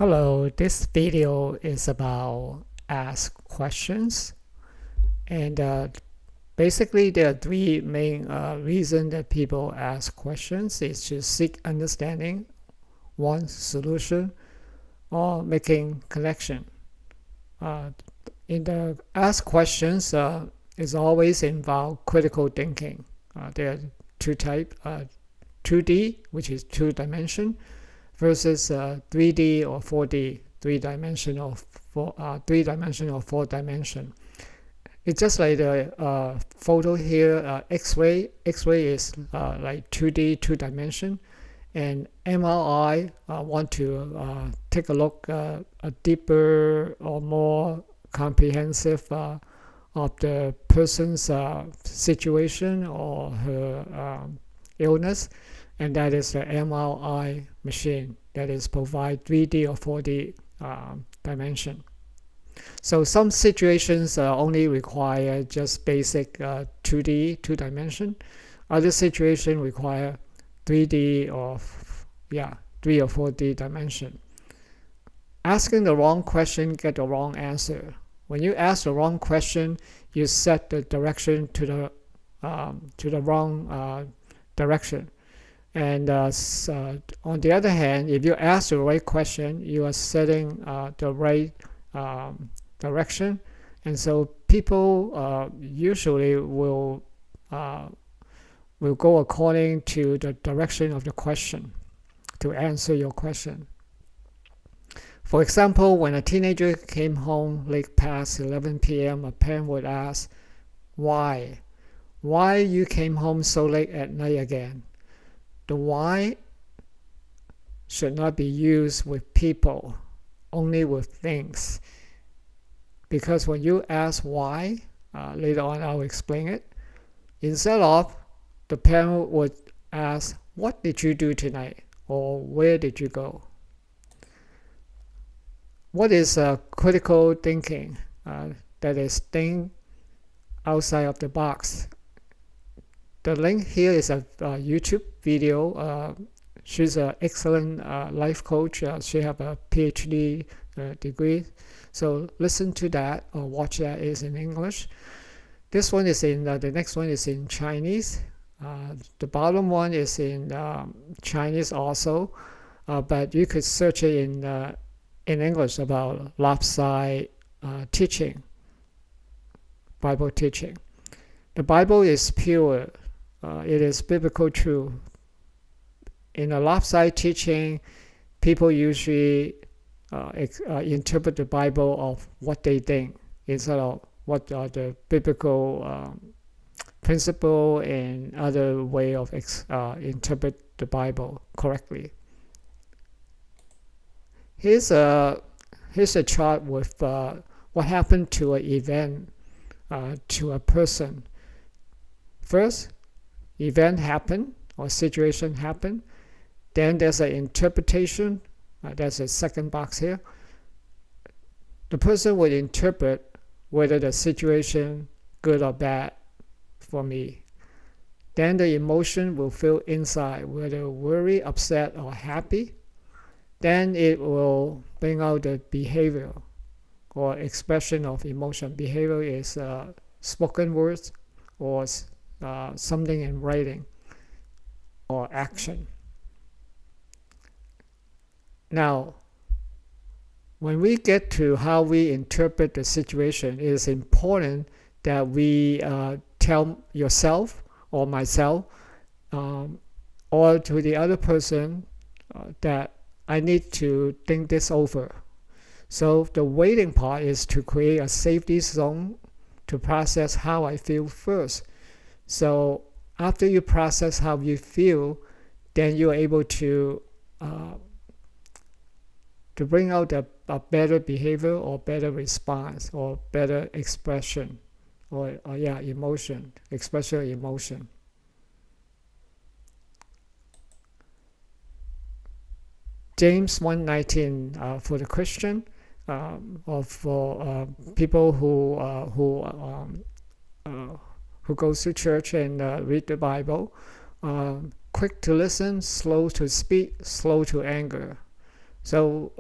Hello, this video is about ask questions, and basically there are three main reasons that people ask questions. Is to seek understanding, want solution, or making connection. In the ask questions is always involve critical thinking. There are two types, 2D, which is two-dimension, versus 3D or 4D, three-dimensional, four-dimension. It's just like the photo here, X-ray. X-ray is like 2D, two-dimension, and MRI want to take a look a deeper or more comprehensive of the person's situation or her illness, and that is the MRI machine that is provide 3D or 4D dimension. So some situations only require just basic 2D, two-dimension. Other situations require 3D or 3 or 4D dimension. Asking the wrong question get the wrong answer. When you ask the wrong question, you set the direction to the wrong direction. And on the other hand, if you ask the right question, you are setting the right direction, and so people usually will go according to the direction of the question to answer your question. For example, when a teenager came home late past 11 p.m., a parent would ask, "Why? Why you came home so late at night again?" The why should not be used with people, only with things. Because when you ask why, later on I'll explain it, instead of the parent would ask, "What did you do tonight?" or "Where did you go?" What is critical thinking? That is think outside of the box. The link here is a YouTube video. She's an excellent life coach. She has a PhD degree. So listen to that or watch that. Is in English. This one is in, the next one is in Chinese. The bottom one is in Chinese also. But you could search it in English about lopsided teaching, Bible teaching. The Bible is pure. It is biblical truth. In a lopsided teaching, people usually interpret the Bible of what they think instead of what are the biblical principle and other way of interpret the Bible correctly. Here's a chart with what happened to an event, to a person. First, event happened or situation happened. Then there's an interpretation. That's the second box here. The person would interpret whether the situation good or bad for me. Then the emotion will feel inside, whether worry, upset, or happy. Then it will bring out the behavior or expression of emotion. Behavior is spoken words or something in writing or action. Now, when we get to how we interpret the situation, it is important that we tell yourself or myself or to the other person that I need to think this over. So the waiting part is to create a safety zone to process how I feel first. So after you process how you feel, then you're able to bring out a better behavior or better response or better expression or emotion, expression of emotion. James 1:19 for the Christian, or for people who goes to church and read the Bible. Quick to listen, slow to speak, slow to anger. So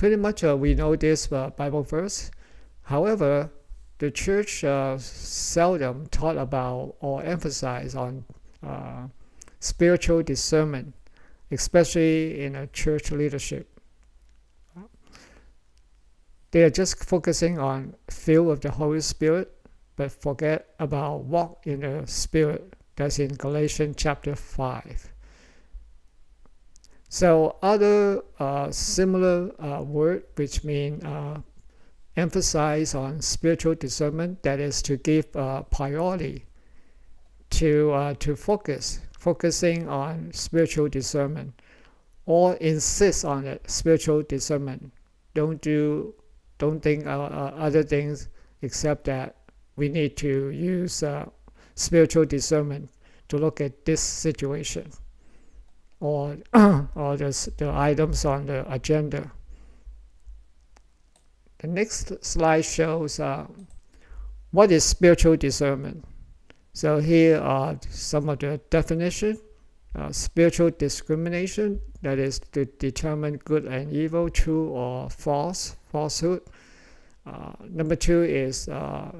pretty much we know this Bible verse. However, the church seldom taught about or emphasize on spiritual discernment, especially in a church leadership. They are just focusing on filled with the Holy Spirit, but forget about walk in the Spirit. That's in Galatians chapter 5. So other similar word which mean emphasize on spiritual discernment, that is to give priority to focusing on spiritual discernment, or insist on it, spiritual discernment. Don't think other things except that we need to use spiritual discernment to look at this situation or the items on the agenda. The next slide shows what is spiritual discernment. So here are some of the definition. Spiritual discrimination, that is to determine good and evil, true or falsehood. Number 2 is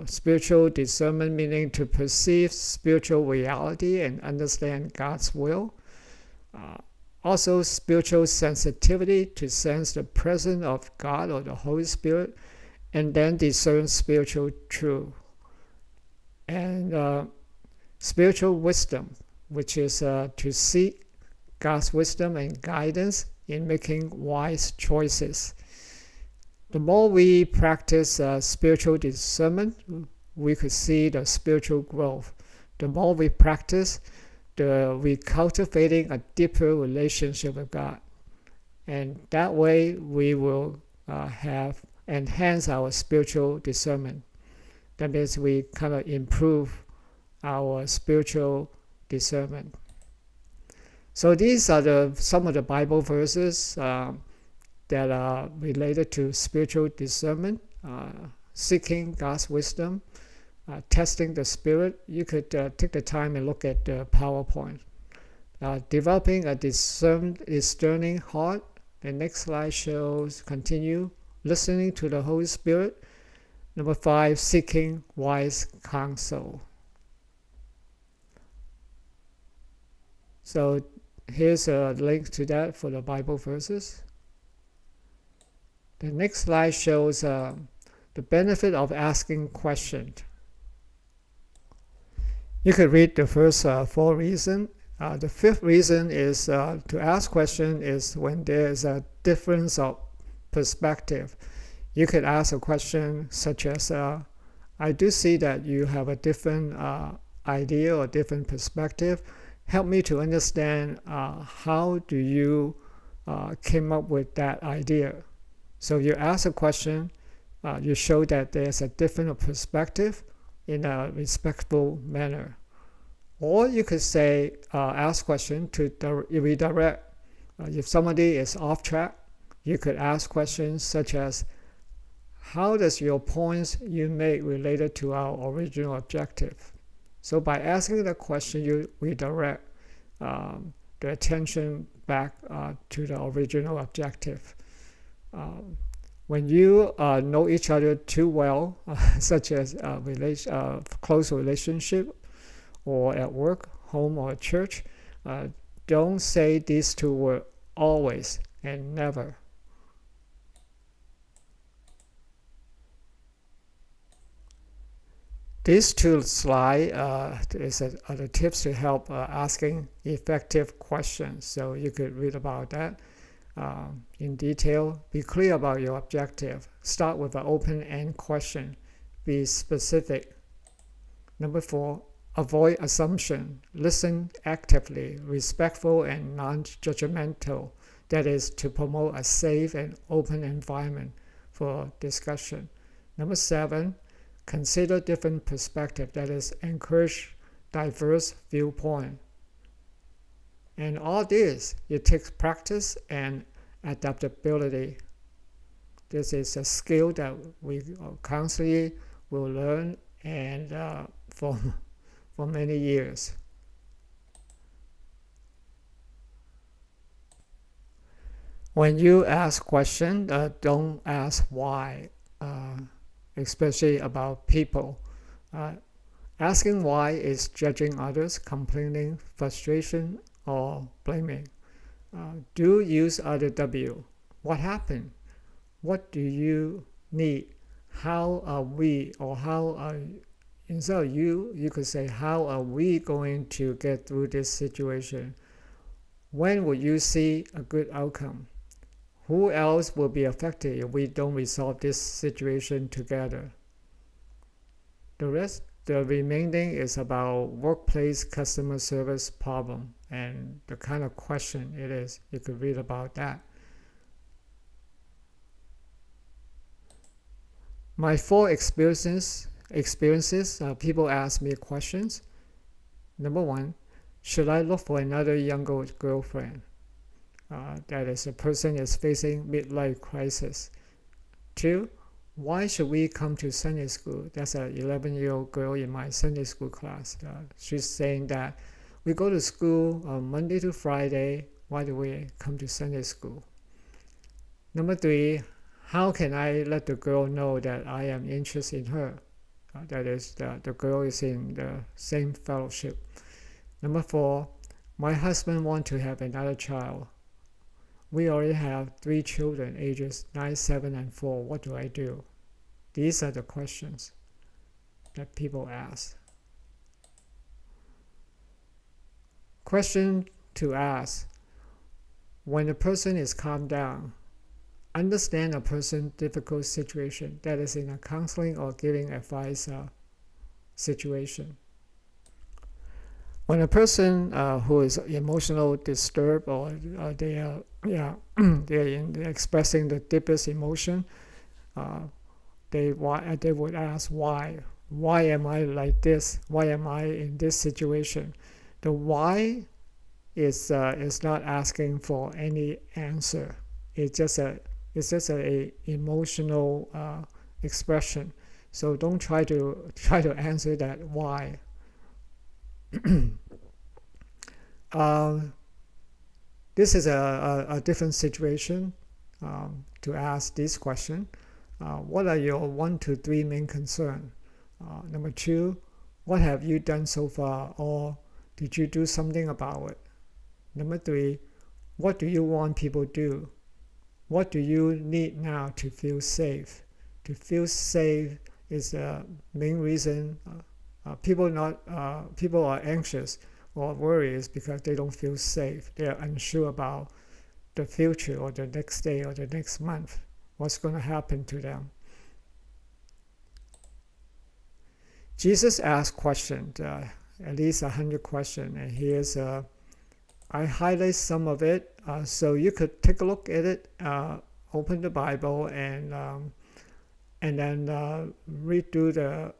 spiritual discernment, meaning to perceive spiritual reality and understand God's will. Also, spiritual sensitivity, to sense the presence of God or the Holy Spirit, and then discern spiritual truth. And spiritual wisdom, which is to seek God's wisdom and guidance in making wise choices. The more we practice spiritual discernment, we could see the spiritual growth. The more we practice, we're cultivating a deeper relationship with God. And that way we will have enhanced our spiritual discernment. That means we kind of improve our spiritual discernment. So these are some of the Bible verses that are related to spiritual discernment, seeking God's wisdom, testing the spirit. You could take the time and look at the PowerPoint. Developing a discerning heart. The next slide shows continue listening to the Holy Spirit. Number 5, seeking wise counsel. So here's a link to that for the Bible verses. The next slide shows the benefit of asking questions. You could read the first 4 reasons. The 5th reason is to ask questions is when there is a difference of perspective. You could ask a question such as, I do see that you have a different idea or different perspective. Help me to understand how do you came up with that idea. So you ask a question, you show that there's a different perspective in a respectful manner. Or you could say, ask question to redirect. If somebody is off track, you could ask questions such as, how does your points you make related to our original objective? So by asking the question, you redirect the attention back to the original objective. When you know each other too well, such as close relationship, or at work, home, or church, don't say these 2 words always and never. These 2 slides are the tips to help asking effective questions. So you could read about that in detail. Be clear about your objective. Start with an open-end question. Be specific. Number 4, avoid assumption. Listen actively, respectful and non-judgmental. That is to promote a safe and open environment for discussion. Number 7, consider different perspectives. That is, encourage diverse viewpoint. And all this, it takes practice and adaptability. This is a skill that we constantly will learn and for many years. When you ask questions, don't ask why, especially about people. Asking why is judging others, complaining, frustration, or blaming. Do use other W. What happened? What do you need? How are we, or how are, instead of you could say, how are we going to get through this situation? When will you see a good outcome? Who else will be affected if we don't resolve this situation together? The remaining is about workplace customer service problem and the kind of question it is. You could read about that. My 4 experiences, people ask me questions. Number 1, should I look for another younger girlfriend? That is, a person is facing midlife crisis. 2, why should we come to Sunday school? That's an 11-year-old girl in my Sunday school class. She's saying that we go to school Monday to Friday. Why do we come to Sunday school? Number 3, how can I let the girl know that I am interested in her? That is, the girl is in the same fellowship. Number 4, my husband wants to have another child. We already have 3 children, ages 9, 7, and 4. What do I do? These are the questions that people ask. Question to ask. When a person is calmed down, understand a person's difficult situation, that is in a counseling or giving advice situation. When a person who is emotional disturbed, or they are they're expressing the deepest emotion, they would ask why. Why am I like this? Why am I in this situation? The why is not asking for any answer. It's just a emotional expression. So don't try to answer that why. This is a different situation to ask this question. What are your 1 to 3 main concerns? Number 2, what have you done so far, or did you do something about it? Number 3, what do you want people to do? What do you need now to feel safe? To feel safe is the main reason people are anxious or worried because they don't feel safe. They are unsure about the future or the next day or the next month. What's going to happen to them? Jesus asked questions, at least 100 questions, and here's I highlight some of it so you could take a look at it, open the Bible, and then read through the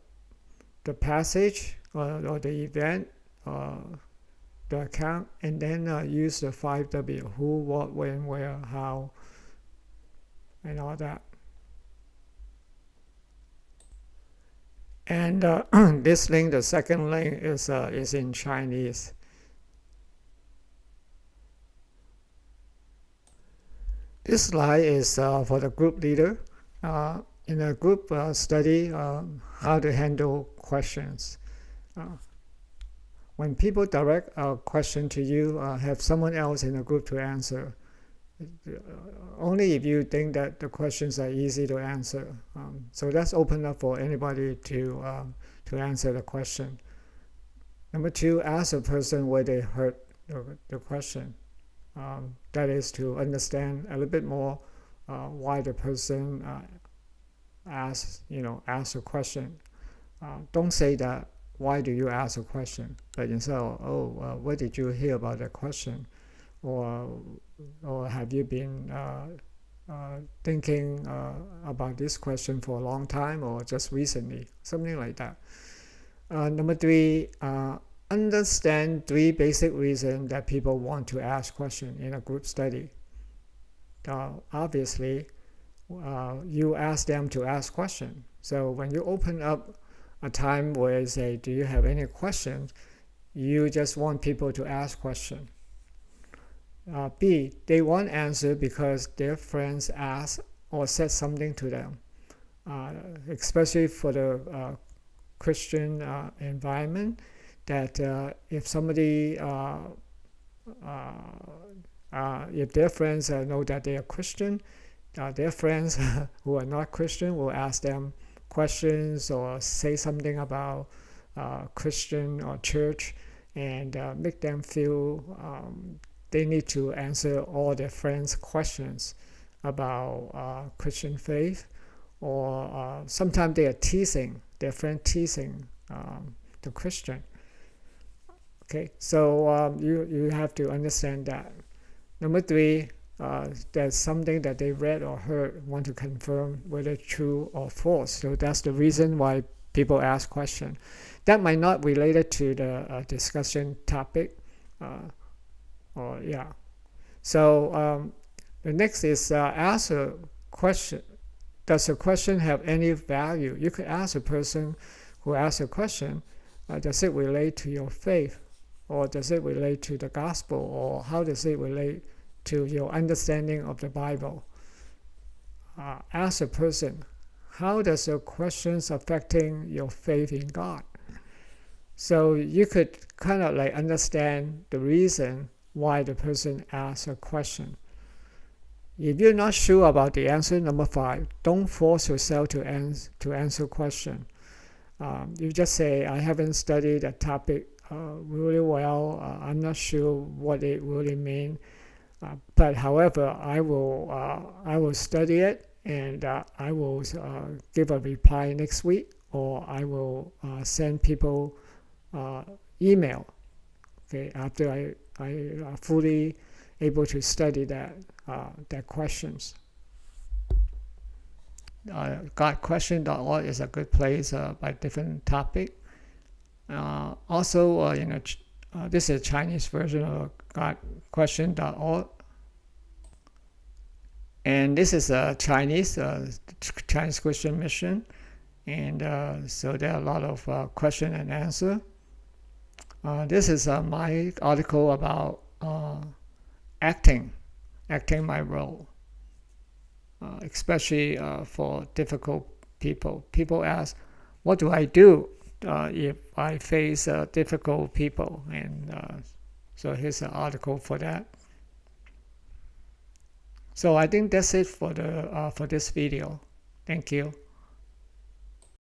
passage or the event, the account, and then use the 5W: who, what, when, where, how, and all that. And this link, the second link, is in Chinese. This slide is for the group leader in a group study, how to handle questions. When people direct a question to you, have someone else in the group to answer. Only if you think that the questions are easy to answer. So that's open up for anybody to answer the question. Number 2, ask a person where they heard the question. That is to understand a little bit more why the person asks a question. Don't say that, why do you ask a question? But instead of, what did you hear about that question? Or have you been thinking about this question for a long time, or just recently? Something like that. Number 3, understand 3 basic reasons that people want to ask questions in a group study. Obviously, you ask them to ask questions. So when you open up a time where you say, do you have any questions? You just want people to ask questions. B, they want answer because their friends asked or said something to them, especially for the Christian environment, that if somebody, if their friends know that they are Christian, their friends who are not Christian will ask them questions or say something about Christian or church, and make them feel they need to answer all their friends' questions about Christian faith, or sometimes they are teasing, their friend teasing the Christian. Okay, so you have to understand that. Number 3, there's something that they read or heard, want to confirm whether true or false. So that's the reason why people ask questions. That might not related to the discussion topic. So the next is ask a question. Does a question have any value? You could ask a person who asks a question, does it relate to your faith? Or does it relate to the gospel? Or how does it relate to your understanding of the Bible? Ask a person, how does your questions affecting your faith in God? So you could kind of like understand the reason why the person asks a question. If you're not sure about the answer, number 5, don't force yourself to answer question. You just say, I haven't studied a topic really well. I'm not sure what it really means. But however, I will study it, and I will give a reply next week, or I will send people email. Okay, after I fully able to study that questions. GodQuestion.org is a good place by different topic. Also, this is a Chinese version of GodQuestion.org, and this is a Chinese Christian mission, and so there are a lot of question and answer. This is my article about acting my role, especially for difficult people. People ask, what do I do if I face difficult people? And so here's an article for that. So I think that's it for this video. Thank you.